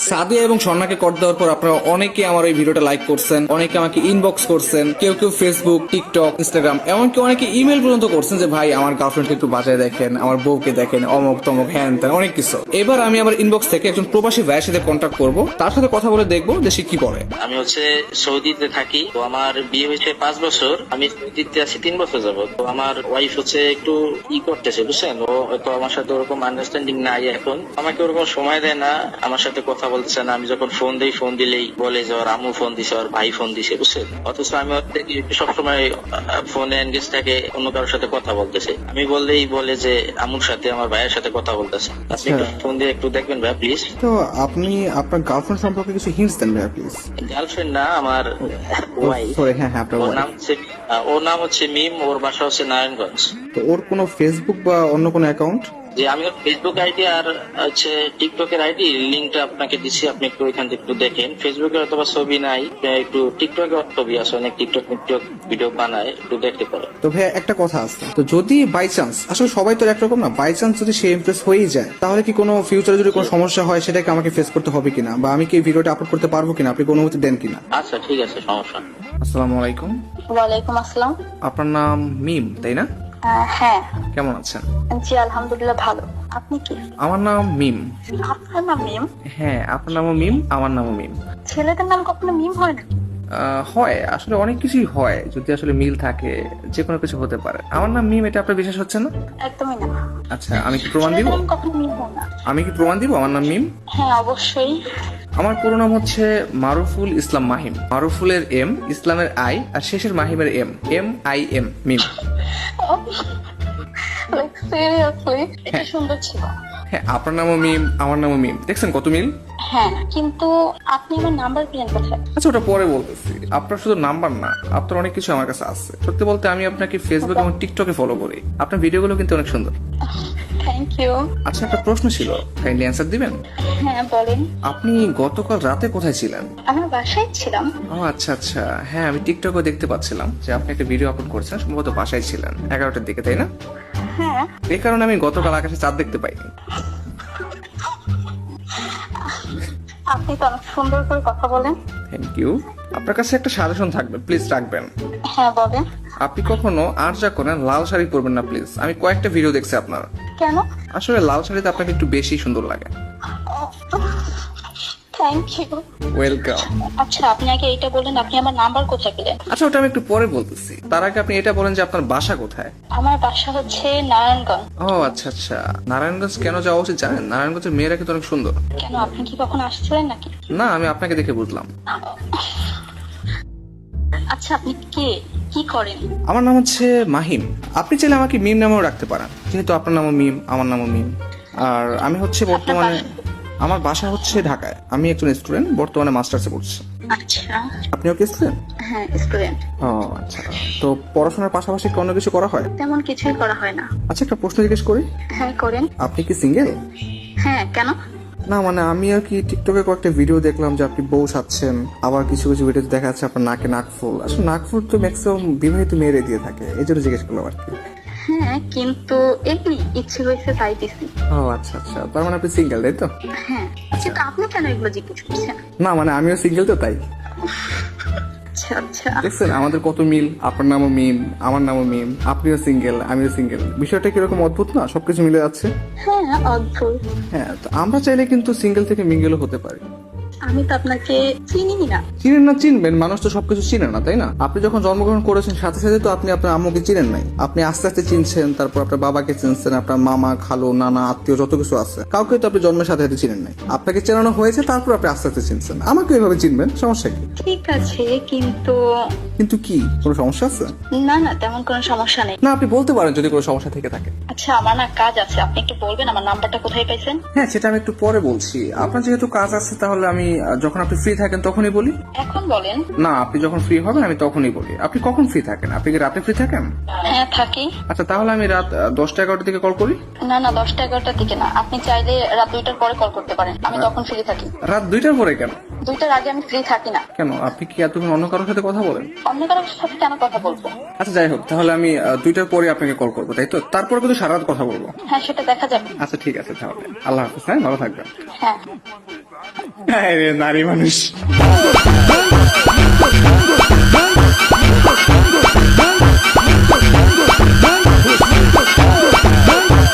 সাদিয়া এবং স্বর্ণাকে কর দেওয়ার পর আপনারা অনেকে আমার এই ভিডিওটা লাইক করছেন, অনেকে আমাকে ইনবক্স করছেন, কেউ কেউ ফেসবুক, টিকটক, ইনস্টাগ্রাম, এমনকি অনেকে ইমেল পর্যন্ত করছেন যে ভাই আমার গার্লফ্রেন্ডকে একটু বাজায় দেখেন, আমার বউকে দেখেন, অমক তমক হ্যান ত্যান অনেক কিছু। এবার আমি আমার ইনবক্স থেকে একজন প্রবাসী ভাইয়ের সাথে কন্ট্যাক্ট করব, তার সাথে কথা বলে দেখবো যে সে কি বলে। আমি সৌদিতে থাকি। তো আমার বিয়ে হয়েছে 5 বছর, আমি সৌদিতে আছি 3 বছর যাবত। তো আমার ওয়াইফ একটু করতেছে, বুঝছেন, ও হয়তো আমার সাথে ওরকম আন্ডারস্ট্যান্ডিং নাই এখন, আমাকে ওরকম সময় দেয় না, আমার সাথে কথা বলতেছে না। আমি যখন ফোন দিই, ফোন দিলেই বলে যে ওর আম্মু ফোন দিছে, ওর ভাই ফোন দিছে, বুঝছেন। অথচ আমি সবসময় ফোনে এনগেজ থাকে, অন্য কারোর সাথে কথা বলতেছে। আমি বললেই বলে যে আম্মুর সাথে, আমার ভাইয়ের সাথে কথা বলতেছে। আপনি একটু ফোন দিয়ে একটু দেখবেন ভাই প্লিজ। তো আপনি আপনার গার্লফ্রেন্ড সম্পর্কে কিছু হিন্টস দেন ভাই প্লিজ। গার্লফ্রেন্ড না, আমার ওয়াইফ। সরি, হ্যাঁ হ্যাঁ, আপনার ওর নাম হচ্ছে মিম, ওর বাসা হচ্ছে নারায়ণগঞ্জ। তো ওর কোনো ফেসবুক বা অন্য কোনো অ্যাকাউন্ট? যে আমি ওর ফেসবুক আইডি আর টিকটকের আইডি লিঙ্কটা আপনাকে দিচ্ছি, আপনি একটু ওইখান থেকে একটু দেখেন। ফেসবুকে অথবা ছবি নাই, একটু টিকটকে ছবি আছে, অনেক টিকটক ভিডিও বানায়, একটু দেখতে পারেন। তো ভাই একটা কথা আছে, তো যদি বাই চান্স, আসলে সবাই তো একরকম না, বাই চান্স যদি সে ইমপ্রেস হয়েই যায়, তাহলে কি কোনো ফিউচারে যদি কোনো সমস্যা হয় সেটাকে আমাকে ফেস করতে হবে কিনা, বা আমি কি এই ভিডিওটা আপলোড করতে পারবো কিনা, আপনি কোনো অনুমতি দেন কিনা? আচ্ছা ঠিক আছে, সমস্যা নেই। আসসালামু আলাইকুম। ওয়ালাইকুম আসসালাম। আপনার নাম মিম, তাই না? হ্যাঁ। কেমন আছেন? জি আলহামদুলিল্লাহ ভালো। আপনি কি? আমার নাম মিম। আপনার নাম মিম? হ্যাঁ, আপনার নামও মিম, আমার নামও মিম। ছেলেদের নাম কখনো মিম হয় না? হয়, আসলে অনেক কিছুই হয়, যদি আসলে মিল থাকে যে কোনো কিছু হতে পারে। আমার নাম মিম, এটা আপনার বিশ্বাস হচ্ছে না? একদমই না। আচ্ছা, আমি কি প্রমাণ দিব? ছেলেদের নাম কখনো মিম হয় না। আমি কি প্রমাণ দিব আমার নাম মিম? হ্যাঁ অবশ্যই। আমার পুরো নাম হচ্ছে মারুফুল ইসলাম মাহিম। মারুফুলের এম, ইসলামের আই, আর শেষের মাহিমের এম, MIM, মিম। লাইক সিরিয়াসলি এটা সুন্দর ছিল। হ্যাঁ, আপনার নামও মিম, আমার নামও মিম, দেখছেন কত মিল। হ্যাঁ কিন্তু আপনি আমার নাম্বার পেলেন কোথায়? আচ্ছা, ওটা পরে বলতেছি। আপনার শুধু নাম্বার না, আপনার অনেক কিছু আমার কাছে আছে। সত্যি বলতে আমি আপনাকে ফেসবুক এবং টিকটকে ফলো করি। আপনার ভিডিওগুলো কিন্তু অনেক সুন্দর। Thank you. আচ্ছা, একটা প্রশ্ন ছিল, কাইন্ডলি অ্যান্সার দিবেন? হ্যাঁ বলেন। আপনি গতকাল রাতে কোথায় ছিলেন? আমার বাসায় ছিলাম। ও আচ্ছা আচ্ছা, হ্যাঁ আমি টিকটকে দেখতে পাচ্ছিলাম যে আপনি একটা ভিডিও আপলোড করেছেন, সম্ভবত বাসায় ছিলেন 11টার দিকে, তাই না? হ্যাঁ। এই কারণে আমি গতকাল আকাশে চাঁদ দেখতে পাইনি। আপনি তো অনেক সুন্দর করে কথা বলেন। Thank you. আপনার কাছে একটা সাজেশন থাকবে, প্লিজ রাখবেন। হ্যাঁ বলেন। আপনি কখনো আর যা করেন লাল শাড়ি পরবেন না প্লিজ। আমি কয়েকটা ভিডিও দেখছি আপনার, কেন? আসলে লাল শাড়িতে আপনাকে একটু বেশি সুন্দর লাগে। Thank you. ওয়েলকাম। আচ্ছা আপনি আগে এইটা বলেন, আপনি আমার নাম্বার কোথায় পেলেন? আচ্ছা, ওটা আমি একটু পরে বলতেছি, তার আগে আপনি এটা বলেন যে আপনার বাসা কোথায়? আমার বাসা হচ্ছে নারায়ণগঞ্জ। ও আচ্ছা আচ্ছা, নারায়ণগঞ্জ কেন যাওয়া উচিত জানেন? নারায়ণগঞ্জের মেয়েরা কিন্তু অনেক সুন্দর। কেন, আপনি কি কখনো আসছিলেন নাকি? না, আমি আপনাকে দেখে বুঝলাম। আচ্ছা আপনি কে, কি করেন? আমার নাম হচ্ছে মাহিম। আপনি চাইলে আমাকে মিম নামেও রাখতে পারেন, যেহেতু আপনার নামও মিম, আমার নামও মিম। আর আমি হচ্ছে বর্তমানে, আমার বাসা হচ্ছে ঢাকায়। আমি একজন স্টুডেন্ট, বর্তমানে মাস্টার্সে পড়ছি। আচ্ছা। আপনিও কি স্টুডেন্ট? হ্যাঁ স্টুডেন্ট। ও আচ্ছা, তো পড়াশোনার পাশাপাশি কি অন্য কিছু করা হয়? তেমন কিছুই করা হয় না। আচ্ছা, একটা প্রশ্ন জিজ্ঞেস করি। হ্যাঁ করেন। আপনি কি সিঙ্গেল? হ্যাঁ কেন? না মানে আমি আর কি টিকটকে কয়েকটা ভিডিও দেখলাম যে আপনি বউ সাচ্ছেন, আবার কিছু কিছু ভিডিওতে দেখা যাচ্ছে আপনার নাকে নাকফুল। আসলে নাকফুল তো ম্যাক্সিমাম বিবাহিত মেয়েরে দিয়ে থাকে, এই জন্য জিজ্ঞেস করলাম আর কি। হ্যাঁ কিন্তু এমনি ইচ্ছে হয়েছে তাই দিছি। ও আচ্ছা আচ্ছা, তার মানে আপনি সিঙ্গেল, তাই তো? হ্যাঁ কিন্তু আপনি কেন এগুলো জিজ্ঞেস করছেন? না মানে আমিও সিঙ্গেল তো, তাই। আচ্ছা আচ্ছা। দেখছেন আমাদের কত মিল, আপনার নামও মিম, আমার নামও মিম, আপনিও সিঙ্গেল, আমিও সিঙ্গেল। বিষয়টা কিরকম অদ্ভুত না, সবকিছু মিলে যাচ্ছে। হ্যাঁ অদ্ভুত। হ্যাঁ, তো আমরা চাইলে কিন্তু সিঙ্গেল থেকে মিঙ্গেলও হতে পারি। আমি তো আপনাকে চিনি না। চিনেন না, চিনবেন, মানুষ তো সবকিছু চিনে না, তাই না? আপনি যখন জন্মগ্রহণ করেছেন সাথে সাথে তো আপনি আপনার আম্মুকে চিনেন নাই, আপনি আস্তে আস্তে চিনছেন, তারপর আপনার বাবাকে চিনছেন, আপনার মামা, খালু, নানা, আত্মীয় যত কিছু আছে, কাউকে তো আপনি জন্মের সাথে সাথে চিনেন নাই। আপনাকে চেনানো হয়েছে, তারপর আপনি আস্তে আস্তে চিনছেন। আমাকে এইভাবে চিনবেন, সমস্যা কি? ঠিক আছে কিন্তু। কিন্তু কি, কোনো সমস্যা আছে? না না তেমন কোনো সমস্যা নেই। না, আপনি বলতে পারেন যদি কোনো সমস্যা থেকে থাকে। আচ্ছা আমার না কাজ আছে, আপনি একটু বলবেন আমার নাম্বারটা কোথায় পাইছেন? হ্যাঁ, সেটা আমি একটু পরে বলছি। আপনার যেহেতু কাজ আছে, তাহলে আমি যখন আপনি ফ্রি থাকেন তখনই বলি। এখন বলেন। না, আপনি যখন ফ্রি হবেন আমি তখনই বলি। আপনি কখন ফ্রি থাকেন? আপনি কি রাতে ফ্রি থাকেন? হ্যাঁ থাকি। আচ্ছা, তাহলে আমি রাত 10টা 11টার দিকে কল করি। না না 10টা 11টার দিকে না, আপনি চাইলে রাত 2টার পরে কল করতে পারেন, আমি তখন ফ্রি থাকি। রাত 2টার পরে কেন? 2টার আগে আমি ফ্রি থাকি না। কেন, আপনি কি এতক্ষণ অন্য কারোর সাথে কথা বলেন? অন্য কারোর সাথে কেন কথা বলবো? আচ্ছা যাই হোক, তাহলে আমি 2টার পরে আপনাকে কল করবো, তাই তো? তারপরে কিন্তু সারা রাত কথা বলবো। হ্যাঁ সেটা দেখা যাবে। আচ্ছা ঠিক আছে, তাহলে আল্লাহ হাফিজ। হ্যাঁ, ভালো থাকবেন। হ্যাঁ। নারী মানুষ